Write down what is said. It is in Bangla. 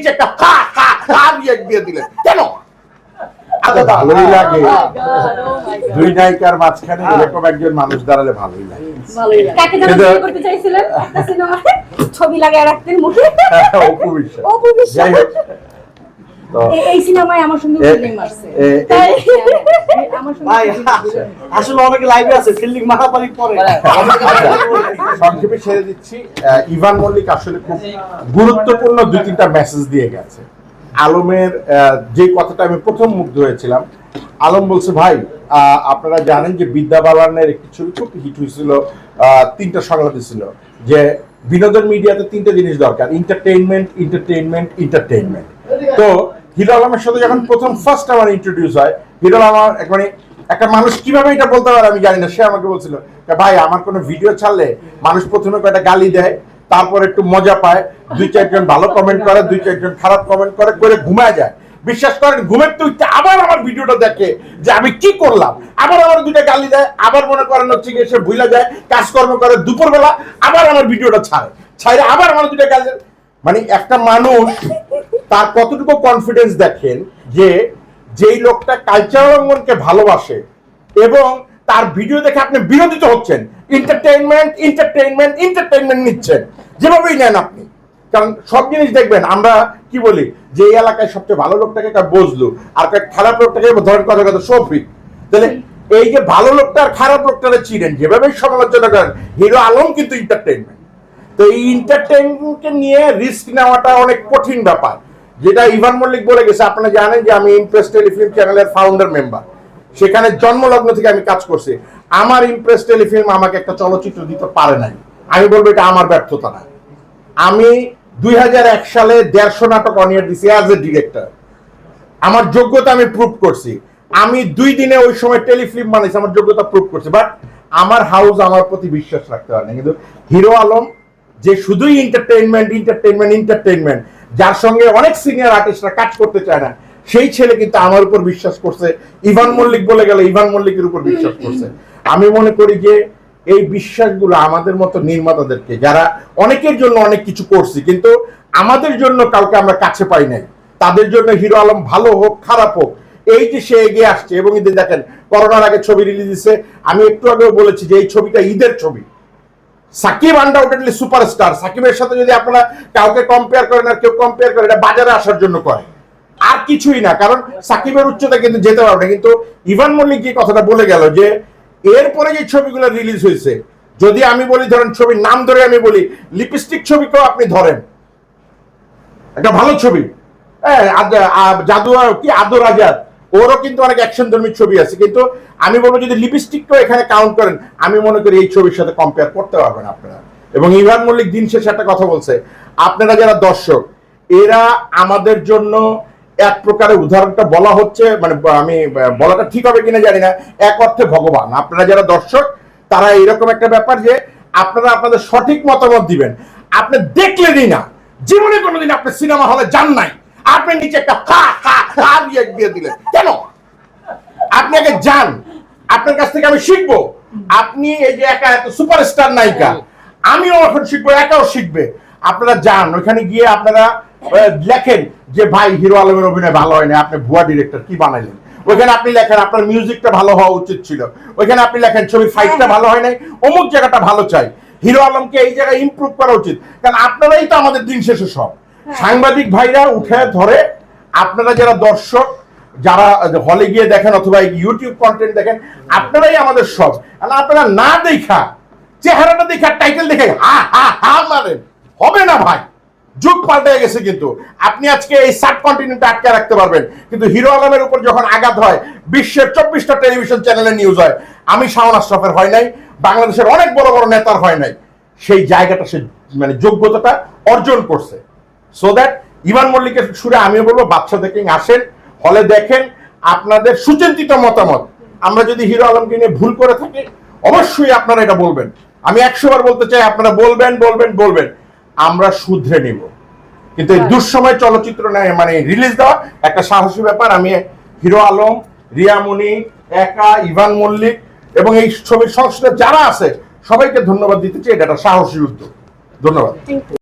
নিচে একটা দিয়ে দিলেন কেন? ভালোই লাগে, দুই নায়িকার মাঝখানে এরকম একজন মানুষ দাঁড়ালে ভালোই লাগে। কাকে যেন বিয়ে করতে চাইছিলেন একটা সিনেমায় ছবি লাগায় রাখতেন মুখে, অপু বিশ্বাস। অপু বিশ্বাস। যাই হোক, তো এই সিনেমায় আমার সঙ্গে ফিল্ডিং মারছে। তাই আমার সঙ্গে আসলে অনেকে লাইভে আছে ফিল্ডিং মারামারি পরে। সংক্ষেপে ছেড়ে দিচ্ছি। ইভান মল্লিক আসলে খুব গুরুত্বপূর্ণ 2-3টা মেসেজ দিয়ে গেছে। আলমের যে কথাটা আমি প্রথম মুগ্ধ হয়েছিলাম, আলম বলছে ভাই আপনারা জানেন যে বিদ্যা বালানের একটি ছবি খুব হিট হয়েছিল, 3টা সংলাপ দিছিল যে বিনোদন মিডিয়াতে 3টে জিনিস দরকার, এন্টারটেইনমেন্ট এন্টারটেইনমেন্ট এন্টারটেইনমেন্ট। তো হিরো আলমের সাথে যখন ফার্স্ট আমার ইন্ট্রোডিউস হয়, হিরো আলম মানে একটা মানুষ কিভাবে এটা বলতে পারে আমি জানি না, সে আমাকে বলছিল ভাই আমার কোনো ভিডিও ছাড়লে মানুষ প্রথমে কয়েকটা গালি দেয়, তারপর একটু মজা পায়, 2-4জন ভালো কমেন্ট করে, 2-4জন খারাপ কমেন্ট করে ঘুমায় যায়। বিশ্বাস করেন ঘুমের তো আবার আমার ভিডিওটা দেখে যে আমি কি করলাম, আবার আমার 2টা গালি দেয়, আবার মনে করেন হচ্ছে গিয়ে সে ভুলে যায়, কাজকর্ম করে, দুপুরবেলা আবার আমার ভিডিওটা ছাড়ে আবার আমার 2টা গালি দেয়। মানে একটা মানুষ তার কতটুকু কনফিডেন্স দেখেন যে যেই লোকটা কালচারাল অঙ্গনকে ভালোবাসে এবং তার ভিডিও দেখে আপনি বিনোদিত হচ্ছেন, এন্টারটেইনমেন্ট নিচ্ছেন, যেভাবেই নেন আপনি। কারণ সব জিনিস দেখবেন আমরা কি বলি যে এই এলাকায় সবচেয়ে ভালো লোকটাকে বজলু আর খারাপ লোকটাকে ধরেন কথা শফিক। তাহলে এই যে ভালো লোকটা আর খারাপ লোকটারে চিনেন, যেভাবেই সমালোচনা করেন, হিরো আলম কিন্তু এন্টারটেইনমেন্ট। তো এই এন্টারটেইনমেন্টকে নিয়ে রিস্ক নেওয়াটা অনেক কঠিন ব্যাপার, যেটা ইভান মল্লিক বলে গেছে। আপনারা জানেন যে আমি ইমপ্রেস টেলিফিল্ম চ্যানেলের ফাউন্ডার মেম্বার, সেখানে জন্মলগ্ন থেকে আমি কাজ করছি। আমার ইমপ্রেস টেলিফিল্ম আমাকে একটা চলচ্চিত্র দিতে পারে নাই, আমি বলবো এটা আমার ব্যর্থতা না। আমি 2001 সালে 150 নাটক অন এয়ার দিছি অ্যাজ এ ডিরেক্টর, আমার যোগ্যতা আমি প্রুভ করছি। আমি 2 দিনে ওই সময় টেলিফিল্ম বানাইছি, আমার যোগ্যতা প্রুভ করছি। বাট আমার হাউস আমার প্রতি বিশ্বাস রাখতে পারে না। কিন্তু হিরো আলম যে শুধুই এন্টারটেইনমেন্ট, যার সঙ্গে অনেক সিনিয়র আর্টিস্টরা কাজ করতে চায় না, সেই ছেলে কিন্তু আমার উপর বিশ্বাস করছে। ইভান মল্লিক বলে গেল, ইভান মল্লিকের উপর বিশ্বাস করছে। আমি মনে করি যে এই বিশ্বাসগুলো আমাদের মতো নির্মাতাদেরকে, যারা অনেকের জন্য অনেক কিছু করছি কিন্তু আমাদের জন্য কাউকে আমরা কাছে পাই নাই, তাদের জন্য হিরো আলম ভালো হোক খারাপ হোক, এই যে সে এগিয়ে আসছে। এবং ঈদে দেখেন করোনার আগে ছবি রিলিজ দিচ্ছে, আমি একটু আগেও বলেছি যে এই ছবিটা ঈদের ছবি। সাকিব আনডাউটেডলি সুপারস্টার, সাকিবের সাথে যদি আপনারা কাউকে কম্পেয়ার করেন আর কেউ কম্পেয়ার করে, এটা বাজারে আসার জন্য করে, আর কিছুই না। কারণ সাকিবের উচ্চতা কিন্তু যেতে পারবে। কিন্তু ইভান মল্লিক যে কথাটা বলে গেল যে এরপরে যে ছবিগুলো রিলিজ হয়েছে, যদি আমি বলি ধরেন ছবির নাম ধরে আমি বলি, লিপস্টিক ছবিকেও আপনি ধরেন, একটা ভালো ছবি, জাদু কি আদর আজাদ, ওরও কিন্তু অনেক অ্যাকশন ধর্মী ছবি আছে। কিন্তু আমি বলবো যদি লিপস্টিককেও এখানে কাউন্ট করেন, আমি মনে করি এই ছবির সাথে কম্পেয়ার করতে পারবেন আপনারা। এবং ইভান মল্লিক দিন শেষে একটা কথা বলছে, আপনারা যারা দর্শক, এরা আমাদের জন্য এক প্রকারের উদাহরণটা বলা হচ্ছে, মানে আমি বলাটা ঠিক হবে কিনা জানি না, এক অর্থে ভগবান। আপনারা যারা দর্শক তারা এরকম একটা ব্যাপার যে আপনারা আপনাদের সঠিক মতামত দিবেন। আপনি দেখলেনই না, জীবনে কোনোদিন আপনি সিনেমা হলে যান নাই, আপনি নিচে একটা দিয়ে দিলেন কেন? আপনি আগে যান, আপনার কাছ থেকে আমি শিখবো। আপনি এই যে একা এত সুপারস্টার নায়িকা, আমিও এখন শিখবো, একাও শিখবে। আপনারা যান, ওইখানে গিয়ে আপনারা লেখেন যে ভাই হিরো আলমের অভিনয় ভালো হয় না, আপনি ভুয়া ডিরেক্টর কি বানাইলেন। ওইখানে আপনি লেখেন আপনার মিউজিকটা ভালো হওয়া উচিত ছিল, ওইখানে আপনি লেখেন ছবির ফাইটটা ভালো হয় নাই, অমুক জায়গাটা ভালো চাই, হিরো আলমকে এই জায়গায় ইমপ্রুভ করা উচিত। কারণ আপনারাই তো আমাদের দিন শেষে সব সাংবাদিক ভাইরা উঠে ধরে। আপনারা যারা দর্শক, যারা হলে গিয়ে দেখেন অথবা ইউটিউব কন্টেন্ট দেখেন, আপনারাই আমাদের সব। আপনারা না দেখা, চেহারাটা দেখা, টাইটেল দেখে হা মারেন, হবে না ভাই। যুগ পাল্টে গেছে। কিন্তু আপনি আজকে এই সাবকন্টিনেন্টে আটকে রাখতে পারবেন, কিন্তু হিরো আলমের উপর যখন আঘাত হয়, বিশ্বের 24টা টেলিভিশন চ্যানেলে নিউজ হয়, আমি শাওন আশরাফের হয় নাই, বাংলাদেশের অনেক বড় বড় নেতার হয় নাই, সেই জায়গাটা সে মানে যোগ্যতাটা অর্জন করছে। সো দ্যাট ইভান মল্লিকের সুরে আমিও বলবো বাদশা দেখেন, আসেন হলে দেখেন, আপনাদের সুচিন্তিত মতামত। আমরা যদি হিরো আলমকে নিয়ে ভুল করে থাকি অবশ্যই আপনারা এটা বলবেন। আমি 100 বার বলতে চাই, আপনারা বলবেন, আমরা শুধরে নিব। কিন্তু এই দুঃসময় চলচ্চিত্র মানে রিলিজ দেওয়া একটা সাহসী ব্যাপার। আমি হিরো আলম, রিয়ামণি, একা, ইভান মল্লিক এবং এই ছবির সংশ্লিষ্ট যারা আছে সবাইকে ধন্যবাদ দিতে চাই। এটা একটা সাহসী উদ্যোগ। ধন্যবাদ।